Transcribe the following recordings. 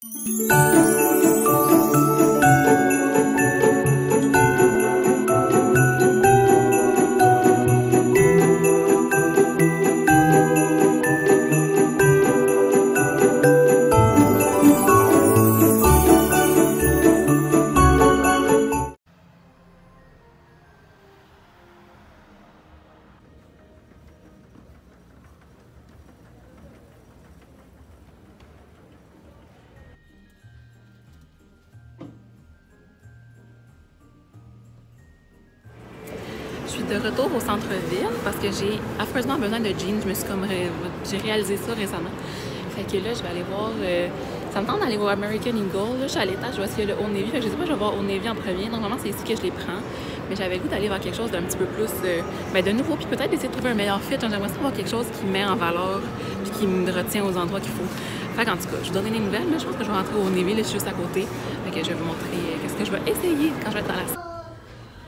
Je suis de retour au centre-ville parce que j'ai affreusement besoin de jeans. J'ai réalisé ça récemment. Fait que là, je vais aller voir... ça me tente d'aller voir American Eagle. Là, je suis à l'étage, je vois s'il y a le Old Navy. Fait que je sais pas, je vais voir Old Navy en premier. Normalement, c'est ici que je les prends. Mais j'avais le goût d'aller voir quelque chose d'un petit peu plus de nouveau. Puis peut-être d'essayer de trouver un meilleur fit. J'aimerais savoir quelque chose qui met en valeur puis qui me retient aux endroits qu'il faut. Fait qu'en tout cas, je vous donne des nouvelles. Mais je pense que je vais rentrer au Old Navy. Là, je suis juste à côté. Fait que je vais vous montrer qu'est-ce que je vais essayer quand je vais être dans la salle.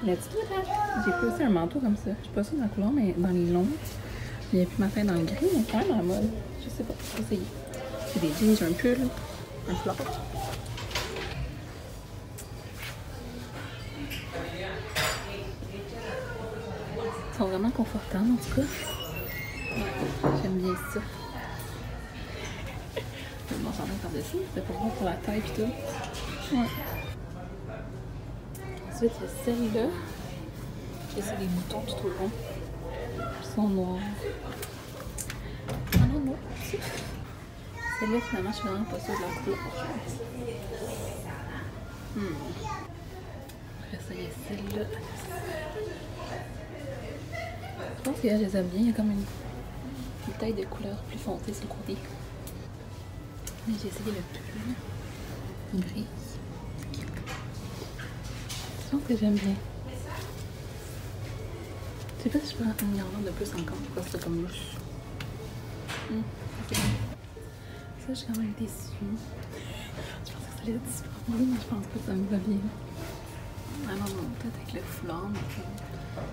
Let's do that! J'ai fait aussi un manteau comme ça. Je suis pas sûre de la couleur, mais dans les longs. Il y a plus matin dans le gris, mais quand même à la mode. Je sais pas, je vais essayer. J'ai des jeans, j'ai un pull, un flop. Ils sont vraiment confortables en tout cas. Ouais, j'aime bien ça. Je vais m'en sortir par-dessus, c'est pour moi pour la taille et tout. Ouais. Ensuite, il y a celle-là. C'est des boutons tout au long. Ils sont noirs. Ah non, non. Celle-là, finalement, je suis vraiment pas sûre de la couleur. Après ça, il y a celle-là. Je pense que je les aime bien. Il y a comme une taille de couleur plus foncée sur le côté. J'ai essayé le pull. Gris. Je pense que j'aime bien. Je sais pas si je peux en tenir un de plus encore. Pourquoi c'est comme louche. Ça, je suis quand même déçue. Je pensais que ça allait être super beau, mais je pense pas que ça me va bien. Ah non, non, peut-être avec le foulard.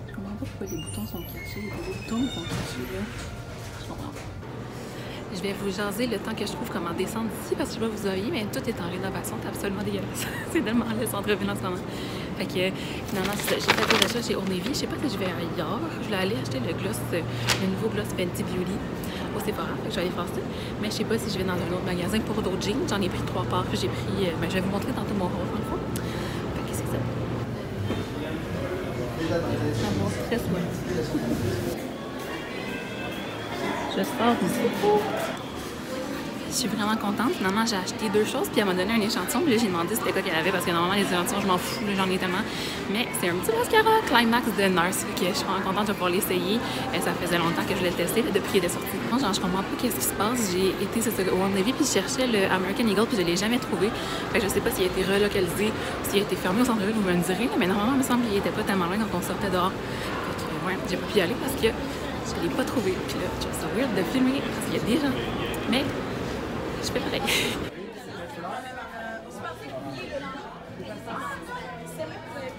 Je comprends pas pourquoi les boutons sont cachés. Les boutons sont cachés là. Je comprends pas. Je vais vous jaser le temps que je trouve comment descendre d'ici parce que je sais pas vous voyez, mais tout est en rénovation. C'est absolument dégueulasse. C'est tellement le centre-ville en ce moment. Fait que finalement, j'ai fait des achats chez Old Navy. Je sais pas si je vais ailleurs. Je voulais aller acheter le gloss, le nouveau gloss Fenty Beauty au Sephora. Fait que je vais aller faire ça. Mais je sais pas si je vais dans un autre magasin pour d'autres jeans. J'en ai pris 3 parts. Puis j'ai pris. Je vais vous montrer tantôt mon haul dans le fond. Fait que c'est ça. Ça va très soin. Je sors d'ici. Je suis vraiment contente. Finalement, j'ai acheté 2 choses, puis elle m'a donné un échantillon. Puis là, j'ai demandé c'était quoi qu'elle avait, parce que normalement, les échantillons, je m'en fous, j'en ai tellement. Mais c'est un petit mascara Climax de Nars, que je suis vraiment contente de pouvoir l'essayer. Ça faisait longtemps que je voulais le tester, depuis qu'il est sorti. Moi, genre, je comprends pas qu'est-ce qui se passe. J'ai été au Old Navy, puis je cherchais le American Eagle, puis je l'ai jamais trouvé. Fait que je sais pas s'il a été relocalisé, ou s'il a été fermé au centre-ville, vous me le direz. Mais normalement, il me semble qu'il était pas tellement loin quand on sortait dehors. Fait que, ouais, j'ai pas pu y aller parce que je l'ai pas trouvé. Puis là, je trouve ça weird de filmer parce qu'il y a des gens. Mais je fais pareil.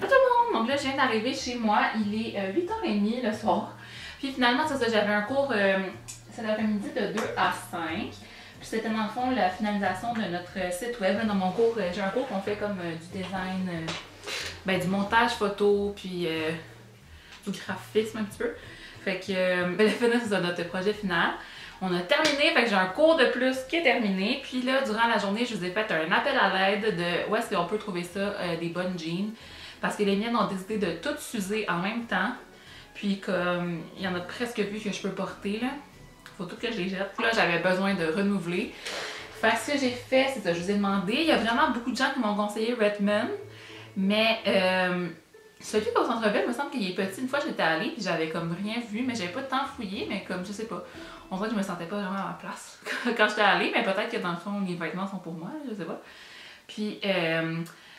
Bonjour tout le monde! Donc là, je viens d'arriver chez moi. Il est 8h30 le soir. Puis finalement, c'est ça, j'avais un cours cet après-midi de 2 à 5. Puis c'était dans le fond la finalisation de notre site web. Dans mon cours, j'ai un cours qu'on fait comme du design, du montage photo, puis du graphisme un petit peu. Fait que la finale, c'est notre projet final. On a terminé, fait que j'ai un cours de plus qui est terminé. Puis là, durant la journée, je vous ai fait un appel à l'aide de où est-ce qu'on peut trouver ça, des bonnes jeans. Parce que les miennes ont décidé de toutes s'user en même temps. Puis comme il y en a presque plus que je peux porter, là. Faut tout que je les jette. Là, j'avais besoin de renouveler. Fait que ce que j'ai fait, c'est ça, je vous ai demandé. Il y a vraiment beaucoup de gens qui m'ont conseillé Redmond. Mais celui qu'au centre-ville, il me semble qu'il est petit. Une fois, j'étais allée, puis j'avais comme rien vu, mais j'avais pas de temps fouillé, mais comme, je sais pas. On dirait que je me sentais pas vraiment à ma place quand j'étais allée, mais peut-être que dans le fond, les vêtements sont pour moi, je sais pas. Puis,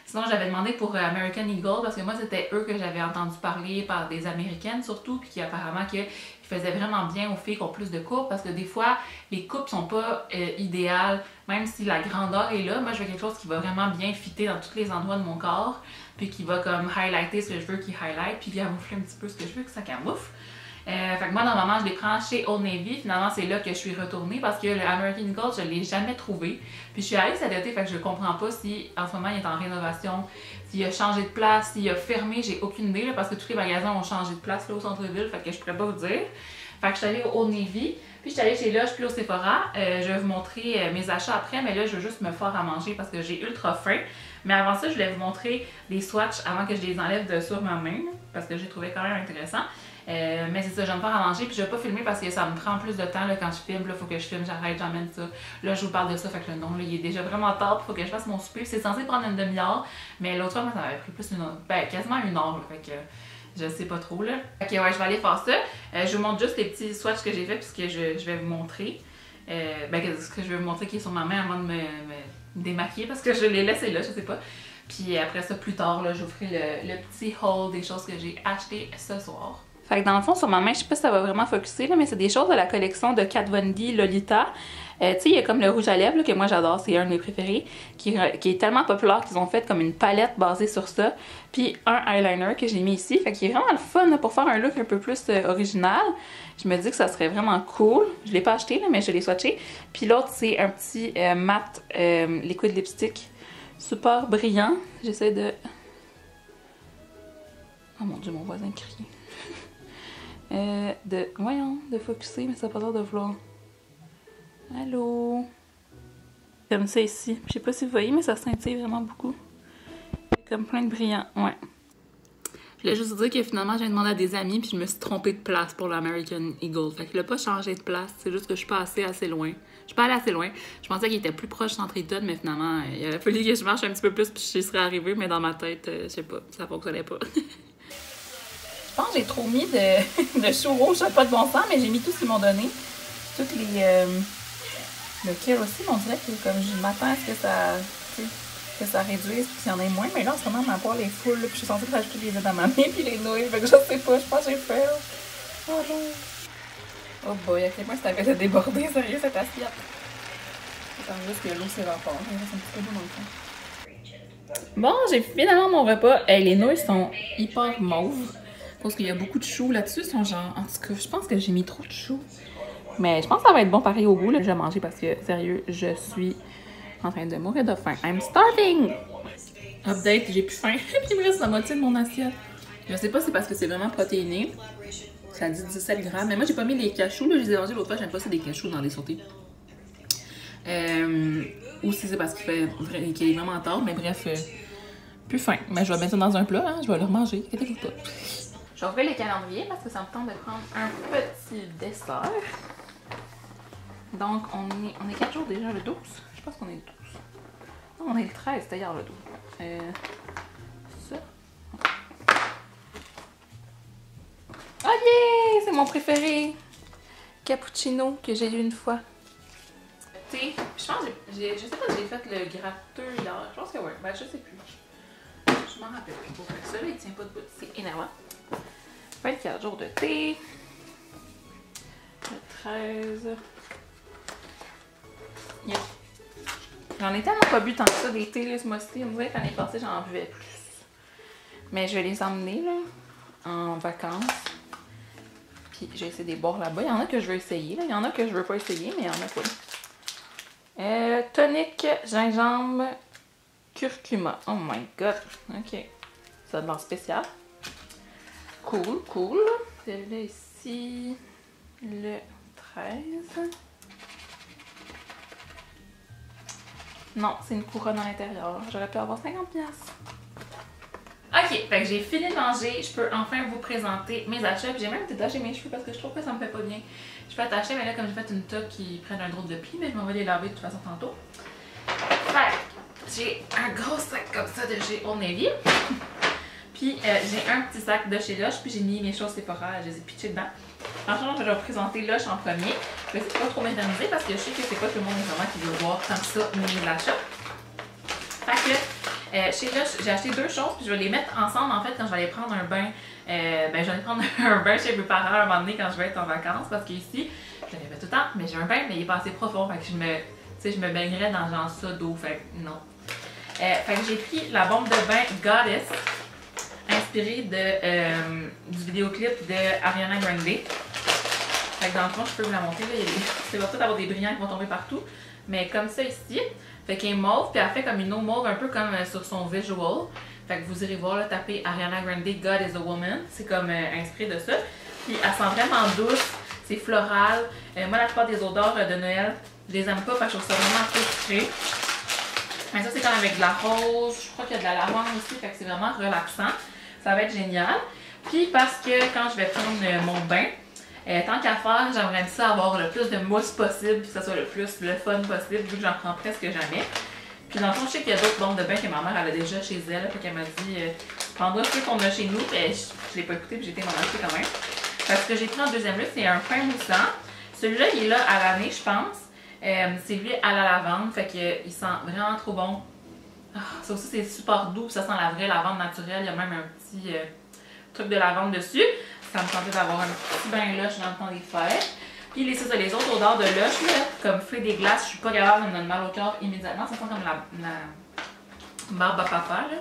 sinon, j'avais demandé pour American Eagle, parce que moi, c'était eux que j'avais entendu parler par des Américaines, surtout, puis qui apparemment qu'ils faisaient vraiment bien aux filles qui ont plus de coupes, parce que des fois, les coupes sont pas idéales, même si la grandeur est là. Moi, je veux quelque chose qui va vraiment bien fitter dans tous les endroits de mon corps, puis qui va comme highlighter ce que je veux qu'il highlight, puis camoufler un petit peu ce que je veux que ça camoufle. Fait que moi, normalement, je les prends chez Old Navy. Finalement, c'est là que je suis retournée parce que le American Eagle, je ne l'ai jamais trouvé. Puis je suis allée cet été, fait que je comprends pas si en ce moment il est en rénovation, s'il a changé de place, s'il a fermé, j'ai aucune idée là, parce que tous les magasins ont changé de place là, au centre-ville, fait que je pourrais pas vous dire. Fait que je suis allée au Old Navy, puis je suis allée chez Lush puis au Sephora. Je vais vous montrer mes achats après, mais là, je veux juste me faire à manger parce que j'ai ultra faim. Mais avant ça, je voulais vous montrer les swatchs avant que je les enlève de sur ma main, parce que j'ai trouvé quand même intéressant. Mais c'est ça, je vais me faire à manger, puis je vais pas filmer parce que ça me prend plus de temps là, quand je filme. Là, faut que je filme, j'arrête, j'emmène ça. Là, je vous parle de ça, fait que non, là, il est déjà vraiment tard, puis faut que je fasse mon souper. C'est censé prendre une demi-heure, mais l'autre fois, moi, ça m'avait pris plus une heure, ben, quasiment une heure, là, fait que je sais pas trop là. Ok, ouais, je vais aller faire ça. Je vous montre juste les petits swatchs que j'ai fait, puisque je vais vous montrer. Ce que je vais vous montrer qui est sur ma main avant de me démaquiller, parce que je l'ai laissé là, je sais pas. Puis après ça, plus tard, là, je vous ferai le petit haul des choses que j'ai achetées ce soir. Fait que dans le fond, sur ma main, je sais pas si ça va vraiment focuser, là, mais c'est des choses de la collection de Kat Von D Lolita. Tu sais, il y a comme le rouge à lèvres, là, que moi j'adore, c'est un de mes préférés, qui est tellement populaire qu'ils ont fait comme une palette basée sur ça. Puis un eyeliner que j'ai mis ici, fait qu'il est vraiment le fun là, pour faire un look un peu plus original. Je me dis que ça serait vraiment cool. Je l'ai pas acheté, là, mais je l'ai swatché. Puis l'autre, c'est un petit matte liquid lipstick super brillant. J'essaie de... Oh mon dieu, mon voisin crie. De focuser, mais ça n'a pas l'air de vouloir. Allô? Comme ça ici. Je sais pas si vous voyez, mais ça scintille vraiment beaucoup. Comme plein de brillants, ouais. Je voulais juste vous dire que finalement, j'ai demandé à des amis, puis je me suis trompée de place pour l'American Eagle. Fait qu'il a pas changé de place, c'est juste que je suis pas assez loin. Je suis pas allée assez loin. Je pensais qu'il était plus proche Centre-Eton, mais finalement, il a fallu que je marche un petit peu plus, puis j'y serais arrivée, mais dans ma tête, je sais pas, ça fonctionnait pas. Je pense que j'ai trop mis de chou rouge, ça n'a pas de bon sens, mais j'ai mis tout ce qu'ils m'ont donné. Toutes les... le kerosene, on dirait que comme je m'attends à ce que ça réduise puis qu'il y en ait moins, mais là en ce moment ma poêle est full, là, puis je suis censée rajouter les œufs dans ma main puis les nouilles, fait que je sais pas, je pense que j'ai fait. Oh non! Oh boy, à quel point ça avait de déborder, sérieux, cette assiette. Attends juste que l'eau s'évapore, il reste un petit peu d'eau dans le fond. Bon, j'ai finalement mon repas. Les nouilles sont hyper mauves. Parce qu'il y a beaucoup de choux là-dessus, ils sont genre... En tout cas, je pense que j'ai mis trop de choux. Mais je pense que ça va être bon pareil au goût, là. Je vais manger parce que, sérieux, je suis en train de mourir de faim. I'm starving! Update, j'ai plus faim. Puis il me reste la moitié de mon assiette. Je sais pas si c'est parce que c'est vraiment protéiné. Ça dit 17 grammes. Mais moi, j'ai pas mis les cachous, là. Je les ai mangés l'autre fois. J'aime pas ça des cachous dans les sautés. Ou si c'est parce qu'il est vraiment tard. Mais bref, plus faim. Mais je vais mettre ça dans un plat, hein. Je vais le remanger. Inquiétez-vous pas. Je vais ouvrir les calendriers parce que ça me tente de prendre un petit dessert. Donc, on est 4 jours déjà, le 12? Je pense qu'on est le 12. Non, on est le 13, c'était hier le 12. Ça. Oh yeah! C'est mon préféré! Cappuccino que j'ai eu une fois. Thé. Je pense je sais pas si j'ai fait le gratteux hier. Je pense que ouais. Ben, je sais plus. Je m'en rappelle plus. Pour ça, là, il tient pas de bout. C'est énervant. 24 jours de thé. Le 13. Yeah. J'en ai tellement pas bu tant que ça des thés, là, ce mois-ci. On dirait que l'année passée, j'en buvais plus. Mais je vais les emmener, là, en vacances. Puis, j'ai essayé de les boire là-bas. Il y en a que je veux essayer, là. Il y en a que je veux pas essayer, mais il y en a pas. Tonique, gingembre, curcuma. Oh my god. Ok. Ça a de l'air spécial. Cool, cool. Celui-là ici, le 13. Non, c'est une couronne à l'intérieur. J'aurais pu avoir 50$. Ok, fait que j'ai fini de manger. Je peux enfin vous présenter mes achats. J'ai même détaché mes cheveux parce que je trouve que ça me fait pas bien. Je peux attacher, mais là, comme j'ai fait une toque qui prennent un drôle de pli, mais je m'en vais les laver de toute façon tantôt. Fait j'ai un gros sac comme ça de chez Old Navy. Puis j'ai un petit sac de chez Lush, puis j'ai mis mes choses Sephora, je les ai pitchées dedans. Franchement, je vais vous présenter Lush en premier. Je vais essayer de pas trop m'éterniser parce que je sais que c'est pas tout le monde nécessairement qui veut voir tant que ça mes achats. Fait que chez Lush, j'ai acheté deux choses, puis je vais les mettre ensemble en fait quand je vais aller prendre un bain. Je vais aller prendre un bain chez mes parents à un moment donné quand je vais être en vacances parce qu'ici, je l'avais fait tout le temps, mais j'ai un bain, mais il est pas assez profond. Fait que je me baignerais dans genre ça d'eau, fait que non. Fait que j'ai pris la bombe de bain Goddess, inspiré du vidéoclip de Ariana Grande. Fait que dans le fond, je peux vous la montrer. C'est va peut-être avoir des brillants qui vont tomber partout. Mais comme ça ici. Fait qu'elle est mauve, puis elle fait comme une eau mauve, un peu comme sur son visual. Fait que vous irez voir, là, taper Ariana Grande, God is a Woman. C'est comme inspiré de ça. Puis elle sent vraiment douce, c'est floral. Moi, la plupart des odeurs de Noël, je les aime pas parce que je trouve ça vraiment trop sucré. Mais ça, c'est comme avec de la rose, je crois qu'il y a de la lavande aussi, fait que c'est vraiment relaxant. Ça va être génial. Puis parce que quand je vais prendre mon bain, tant qu'à faire, j'aimerais ça avoir le plus de mousse possible, puis que ça soit le fun possible, vu que j'en prends presque jamais. Puis dans le fond, je sais qu'il y a d'autres bombes de bain que ma mère elle a déjà chez elle, fait qu'elle m'a dit prendra ceux qu'on a chez nous, puis je l'ai pas écouté, puis j'ai été m'en acheter quand même. Parce que j'ai pris en deuxième lieu, c'est un pain moussant. Celui-là, il est là à l'année, je pense. C'est lui à la lavande, fait qu'il sent vraiment trop bon. Ah, ça aussi, c'est super doux, ça sent la vraie lavande naturelle. Il y a même un petit truc de lavande dessus. Ça me tentait d'avoir un petit bain lush dans le temps des fêtes. Puis les autres odeurs de lush, là, comme fruits des glaces, je suis pas capable de me donner mal au cœur immédiatement. Ça sent comme la barbe à papa, là.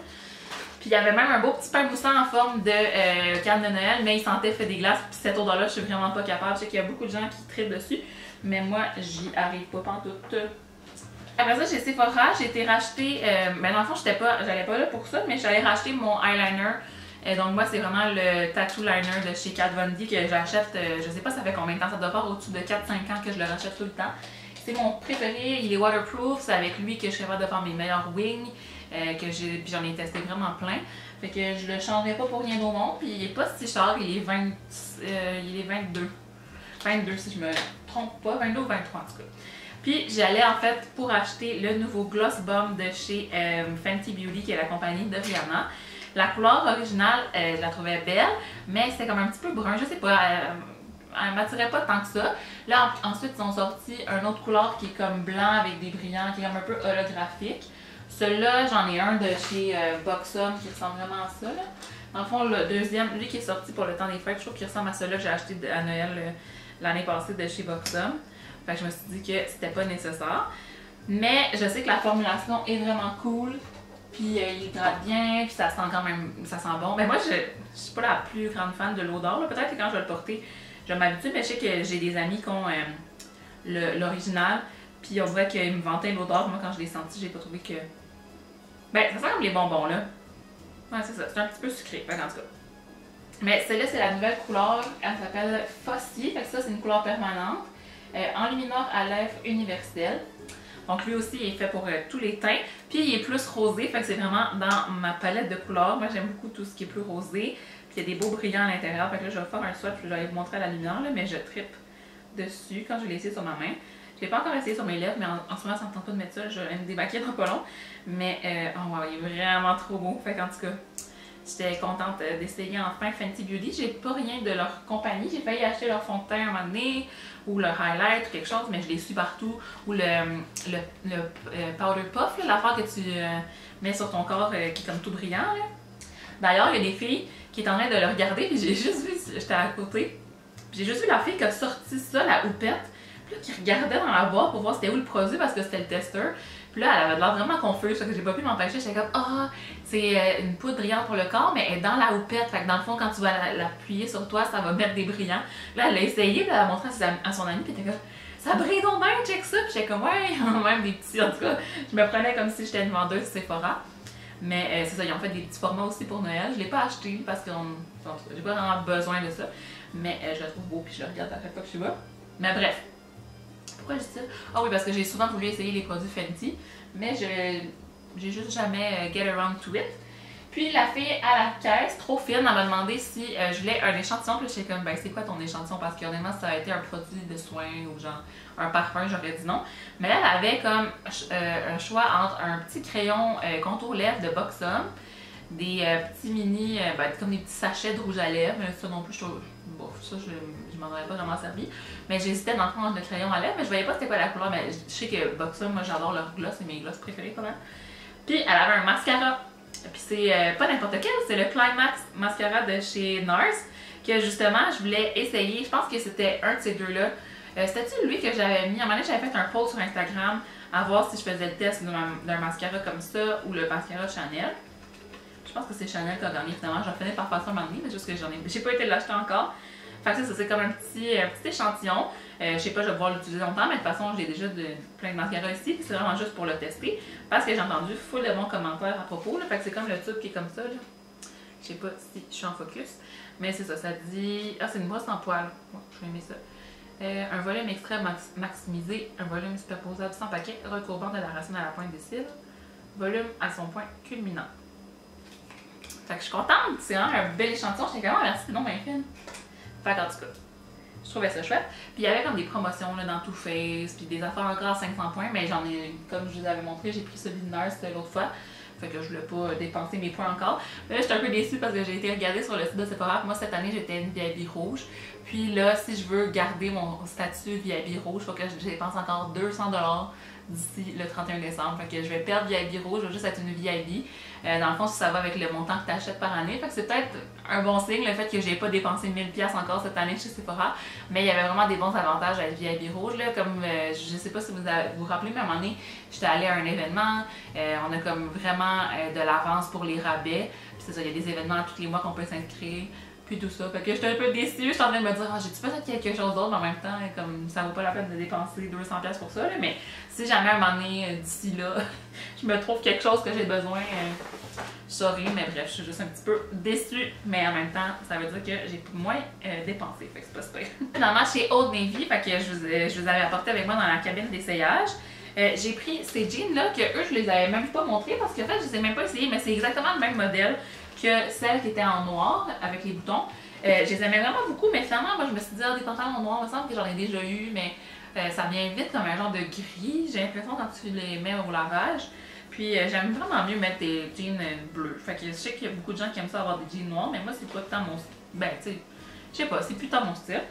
Puis il y avait même un beau petit pain moussant en forme de canne de Noël, mais il sentait fait des glaces. Puis cette odeur-là, je suis vraiment pas capable. Je sais qu'il y a beaucoup de gens qui trippent dessus, mais moi, j'y arrive pas pantoute. Après ça, chez Sephora, j'ai été racheter, ben dans le fond, j'allais pas là pour ça, mais j'allais racheter mon eyeliner. Donc moi, c'est vraiment le tattoo liner de chez Kat Von D que j'achète, je sais pas ça fait combien de temps, ça doit faire au-dessus de 4-5 ans que je le rachète tout le temps. C'est mon préféré, il est waterproof, c'est avec lui que je suis capable de faire mes meilleurs wings, puis j'en ai testé vraiment plein. Fait que je le changerai pas pour rien au monde, puis il est pas si cher, il est 22. 22 si je me trompe pas, 22 ou 23 en tout cas. Puis j'allais en fait pour acheter le nouveau Gloss Bomb de chez Fenty Beauty, qui est la compagnie de Rihanna. La couleur originale, je la trouvais belle, mais c'était comme un petit peu brun, je sais pas, elle m'attirait pas tant que ça. Là, ensuite, ils ont sorti une autre couleur qui est comme blanc avec des brillants, qui est comme un peu holographique. Celui-là, j'en ai un de chez Buxom qui ressemble vraiment à ça, là. Dans le fond, le deuxième, lui qui est sorti pour le temps des fêtes, je trouve qu'il ressemble à celui-là que j'ai acheté à Noël l'année passée de chez Buxom. Fait que je me suis dit que c'était pas nécessaire. Mais je sais que la formulation est vraiment cool. Puis il hydrate bien, puis ça sent quand même, ça sent bon. Mais moi, je suis pas la plus grande fan de l'odeur. Peut-être que quand je vais le porter, je vais m'habituer, mais je sais que j'ai des amis qui ont l'original. Puis on dirait qu'ils me vantaient l'odeur. Moi, quand je l'ai senti, j'ai pas trouvé que... Ben, ça sent comme les bonbons, là. Ouais, c'est ça. C'est un petit peu sucré, en tout cas. Mais celle-là, c'est la nouvelle couleur. Elle s'appelle Fossi. Fait que ça, c'est une couleur permanente. Enlumineur à lèvres universel. Donc lui aussi, il est fait pour tous les teints. Puis il est plus rosé, fait que c'est vraiment dans ma palette de couleurs. Moi, j'aime beaucoup tout ce qui est plus rosé. Puis il y a des beaux brillants à l'intérieur. Fait que là, je vais faire un swatch, je vais vous montrer à la lumière, là, mais je trippe dessus quand je l'ai essayé sur ma main. Je l'ai pas encore essayé sur mes lèvres, mais en ce moment, ça me tente pas de mettre ça. Je vais me débaquer dans pas long. Mais, oh wow, il est vraiment trop beau. Fait qu'en tout cas, j'étais contente d'essayer enfin Fenty Beauty. J'ai pas rien de leur compagnie. J'ai failli acheter leur fond de teint un moment donné, ou leur highlight, ou quelque chose, mais je les suis partout. Ou le powder puff, l'affaire que tu mets sur ton corps qui est comme tout brillant. D'ailleurs, il y a des filles qui étaient en train de le regarder, puis j'ai juste vu, j'étais à côté, puis j'ai juste vu la fille qui a sorti ça, la houppette, puis là, qui regardait dans la boîte pour voir c'était où le produit parce que c'était le testeur. Puis là, elle avait l'air vraiment confuse, fait que j'ai pas pu m'empêcher. J'étais comme, ah, c'est une poudre brillante pour le corps, mais elle est dans la houppette. Fait que dans le fond, quand tu vas l'appuyer sur toi, ça va mettre des brillants. Là, elle l'a essayé, puis elle a montré à son amie, puis elle était comme, ça brille donc bien, check ça. Puis j'étais comme, ouais, même des petits, en tout cas. Je me prenais comme si j'étais une vendeuse Sephora. Mais c'est ça, ils ont fait des petits formats aussi pour Noël. Je l'ai pas acheté parce que j'ai pas vraiment besoin de ça. Mais je le trouve beau, puis je le regarde à chaque fois que je suis là. Mais bref. Pourquoi je dis ça? Ah oui, parce que j'ai souvent voulu essayer les produits Fenty, mais j'ai juste jamais get around to it. Puis la fille à la caisse, trop fine, elle m'a demandé si je voulais un échantillon. Puis j'étais comme, ben c'est quoi ton échantillon? Parce que honnêtement, ça a été un produit de soin ou genre un parfum, j'aurais dit non. Mais là, elle avait comme un choix entre un petit crayon contour lèvres de Buxom, des petits mini, comme des petits sachets de rouge à lèvres. Mais ça non plus, je m'en aurais pas vraiment servi. Mais j'hésitais dans le fond entre le crayon à lèvres, mais je voyais pas c'était quoi la couleur. Mais je sais que Buxom, moi j'adore leur gloss, c'est mes gloss préférés quand même. Puis elle avait un mascara. Puis c'est pas n'importe quel, c'est le Climax Mascara de chez NARS, que justement je voulais essayer. Je pense que c'était un de ces deux-là. C'était-tu lui que j'avais mis? À un moment donné, j'avais fait un post sur Instagram à voir si je faisais le test d'un mascara comme ça ou le mascara Chanel. Je Je pense que c'est Chanel qui a gagné finalement. J'en finis par passer un moment donné, mais juste que j'ai pas été l'acheter encore. Fait que ça, c'est comme un petit échantillon. Je sais pas, je vais pouvoir l'utiliser longtemps, mais de toute façon, j'ai déjà plein de mascara ici, puis c'est vraiment juste pour le tester. Parce que j'ai entendu full de bons commentaires à propos, là. Fait que c'est comme le tube qui est comme ça, là. Je sais pas si je suis en focus, mais c'est ça, ça dit... Ah, c'est une brosse en poil. Ouais, je vais aimer ça. Un volume extrait maximisé, un volume superposable sans paquet, recourbant de la racine à la pointe des cils. Volume à son point culminant. Fait que je suis contente, c'est vraiment un bel échantillon. J'étais quand même merci, c'est non bien fine. Fait qu'en tout cas, je trouvais ça chouette. Puis il y avait comme des promotions là, dans Too Faced, puis des affaires encore à 500 points, mais j'en ai, comme je vous avais montré, j'ai pris celui de Nurse l'autre fois. Fait que je voulais pas dépenser mes points encore. Mais là, j'étais un peu déçue parce que j'ai été regarder sur le site de Sephora. Moi, cette année, j'étais une VIP rouge. Puis là, si je veux garder mon statut VIP rouge, il faut que je dépense encore 200$ d'ici le 31 décembre. Fait que je vais perdre VIP rouge, je vais juste être une VIP. Dans le fond, si ça va avec le montant que tu achètes par année. Fait que c'est peut-être un bon signe le fait que j'ai pas dépensé 1000$ encore cette année chez Sephora. Mais il y avait vraiment des bons avantages à être VIP rouge. Là, comme je sais pas si vous vous rappelez, mais à un moment donné, j'étais allée à un événement. On a comme vraiment de l'avance pour les rabais. Puis c'est ça, il y a des événements tous les mois qu'on peut s'inscrire. Puis tout ça. Fait que j'étais un peu déçue. Je suis en train de me dire, ah, j'ai-tu peut-être quelque chose d'autre, mais en même temps, comme ça vaut pas la peine de dépenser 200$ pour ça. Là. Mais si jamais à un moment donné, d'ici là, je me trouve quelque chose que j'ai besoin, je saurai. Mais bref, je suis juste un petit peu déçue. Mais en même temps, ça veut dire que j'ai moins dépensé. Fait que c'est pas super. Finalement, chez Old Navy, fait que je vous avais apporté avec moi dans la cabine d'essayage. J'ai pris ces jeans-là que eux, je les avais même pas montrés parce qu'en fait, je les ai même pas essayés, mais c'est exactement le même modèle que celle qui était en noir avec les boutons. Je les aimais vraiment beaucoup, mais finalement, moi je me suis dit, ah, des pantalons en noir, il me semble que j'en ai déjà eu, mais ça vient vite comme un genre de gris, j'ai l'impression quand tu les mets au lavage. Puis j'aime vraiment mieux mettre des jeans bleus. Fait que je sais qu'il y a beaucoup de gens qui aiment ça avoir des jeans noirs, mais moi c'est pas tant mon style. Ben, tu sais, je sais pas, c'est plus tant mon style.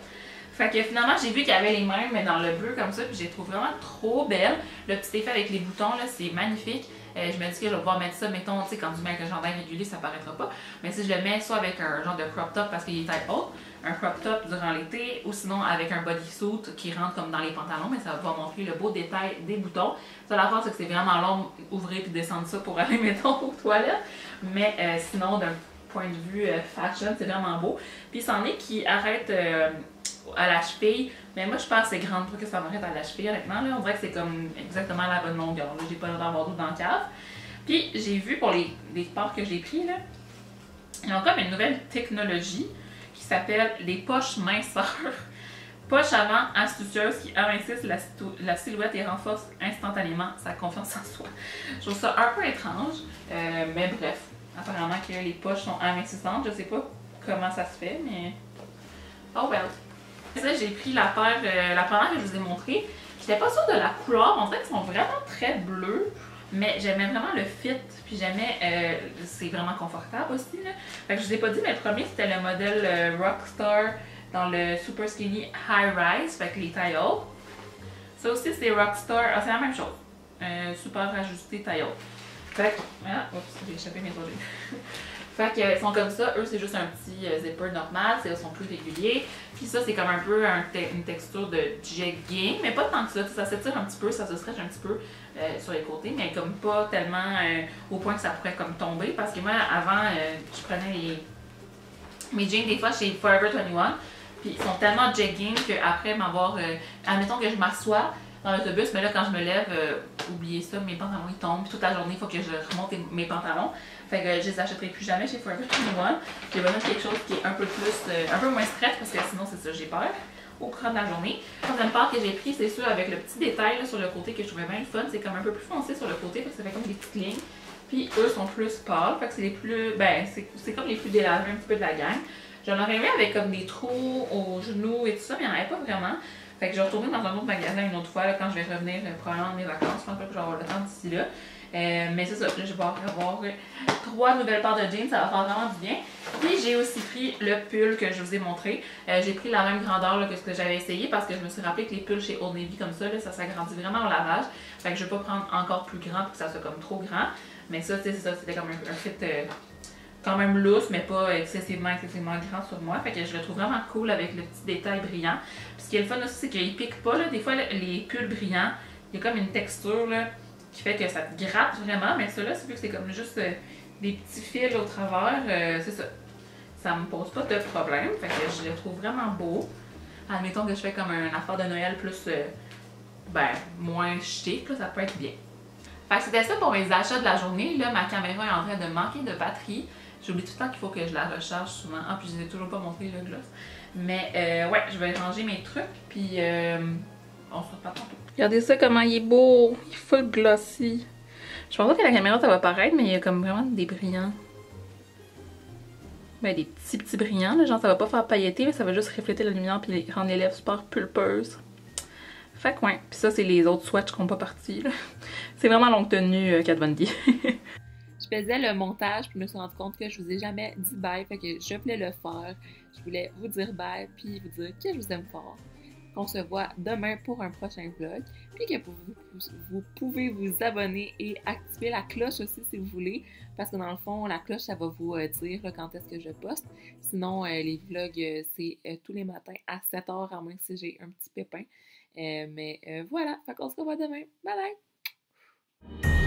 Fait que finalement, j'ai vu qu'il y avait les mêmes, mais dans le bleu comme ça, puis je les trouve vraiment trop belles. Le petit effet avec les boutons, là, c'est magnifique. Je me dis que je vais pouvoir mettre ça, mettons, tu sais, quand tu mets avec un chandail régulier, ça paraîtra pas. Mais si je le mets soit avec un genre de crop top parce qu'il est taille haute, un crop top durant l'été, ou sinon avec un bodysuit qui rentre comme dans les pantalons, mais ça va pouvoir montrer le beau détail des boutons. Ça, la force, c'est que c'est vraiment long ouvrir puis descendre ça pour aller, mettons, aux toilettes. Mais sinon, d'un point de vue fashion, c'est vraiment beau. Puis c'en est qui arrête à la cheville, mais moi je pense que c'est grande pour que ça m'arrête à la cheville honnêtement, là, on dirait que c'est comme exactement la bonne longueur, j'ai pas l'air d'avoir d'eau dans le cave. Puis j'ai vu pour les sports que j'ai pris, là, ils ont comme une nouvelle technologie qui s'appelle les poches minceurs. Poches avant astucieuses qui amincissent la silhouette et renforcent instantanément sa confiance en soi. Je trouve ça un peu étrange, mais bref, apparemment que les poches sont amincissantes, je sais pas comment ça se fait, mais oh well. Ça, j'ai pris la première que je vous ai montrée. J'étais pas sûre de la couleur, on dirait qu'ils sont vraiment très bleus, mais j'aimais vraiment le fit, puis j'aimais, c'est vraiment confortable aussi. Là. Fait que je vous ai pas dit, mais le premier c'était le modèle Rockstar dans le Super Skinny High Rise, fait que les tailles hautes. Ça aussi c'est Rockstar, ah, c'est la même chose, super ajusté taille haute. Fait que, ah, oups, j'ai échappé mes doigts. Fait qu'ils sont comme ça, eux c'est juste un petit zipper normal, ils sont plus réguliers. Puis ça c'est comme un peu une texture de jegging, mais pas tant que ça s'étire un petit peu, ça se stretch un petit peu sur les côtés, mais comme pas tellement au point que ça pourrait comme tomber. Parce que moi avant, je prenais mes jeans des fois chez Forever 21, puis ils sont tellement jegging qu'après m'avoir, admettons que je m'assois dans l'autobus, mais là quand je me lève, oubliez ça, mes pantalons ils tombent, puis toute la journée il faut que je remonte mes pantalons. Fait que je les achèterai plus jamais chez Forever 21. J'ai besoin de quelque chose qui est un peu plus, un peu moins stretch parce que sinon c'est ça, j'ai peur au courant de la journée. La troisième part que j'ai pris, c'est sûr avec le petit détail là, sur le côté que je trouvais bien le fun, c'est comme un peu plus foncé sur le côté parce que ça fait comme des petites lignes. Puis eux sont plus pâles, fait que c'est les plus, ben c'est comme les plus délavés un petit peu de la gang. J'en aurais aimé avec comme des trous aux genoux et tout ça, mais il n'y en avait pas vraiment. Fait que je vais retourner dans un autre magasin une autre fois là, quand je vais revenir probablement de mes vacances. Je pense pas que je vais avoir le temps d'ici là. Mais c'est ça, là, je vais avoir 3 nouvelles paires de jeans, ça va faire vraiment du bien. Puis j'ai aussi pris le pull que je vous ai montré. J'ai pris la même grandeur là, que ce que j'avais essayé parce que je me suis rappelé que les pulls chez Old Navy comme ça s'agrandit vraiment au lavage. Fait que je vais pas prendre encore plus grand pour que ça soit comme trop grand. Mais ça, c'est ça, c'était comme un fit quand même loose, mais pas excessivement grand sur moi. Fait que je le trouve vraiment cool avec le petit détail brillant. Puis ce qui est le fun aussi, c'est qu'il pique pas. Là. Des fois, les pulls brillants, il y a comme une texture là, qui fait que ça te gratte vraiment. Mais ceux-là, c'est vu que c'est comme juste des petits fils au travers, c'est ça. Ça me pose pas de problème, fait que je le trouve vraiment beau. Admettons que je fais comme une affaire de Noël plus, moins chic, là, ça peut être bien. Fait que c'était ça pour mes achats de la journée. Là, ma caméra est en train de manquer de batterie. J'oublie tout le temps qu'il faut que je la recharge souvent. Ah, puis je n'ai toujours pas montré le gloss. Mais ouais, je vais ranger mes trucs, puis on se reparle tantôt. Regardez ça comment il est beau, il est full glossy. Je pense pas que la caméra ça va paraître, mais il y a comme vraiment des brillants. Ben des petits brillants, là, genre ça va pas faire pailleter, mais ça va juste refléter la lumière puis rendre les lèvres super pulpeuses. Fait que ouais, puis ça c'est les autres swatchs qui sont pas partis là. C'est vraiment longue tenue Kat Von D. Je faisais le montage puis je me suis rendu compte que je vous ai jamais dit bye, fait que je voulais le faire. Je voulais vous dire bye puis vous dire que je vous aime fort. Qu'on se voit demain pour un prochain vlog, puis que vous pouvez vous abonner et activer la cloche aussi si vous voulez, parce que dans le fond, la cloche, ça va vous dire là, quand est-ce que je poste. Sinon, les vlogs, c'est tous les matins à 7h, à moins que si j'ai un petit pépin. Mais voilà, fait qu'on se revoit demain. Bye bye!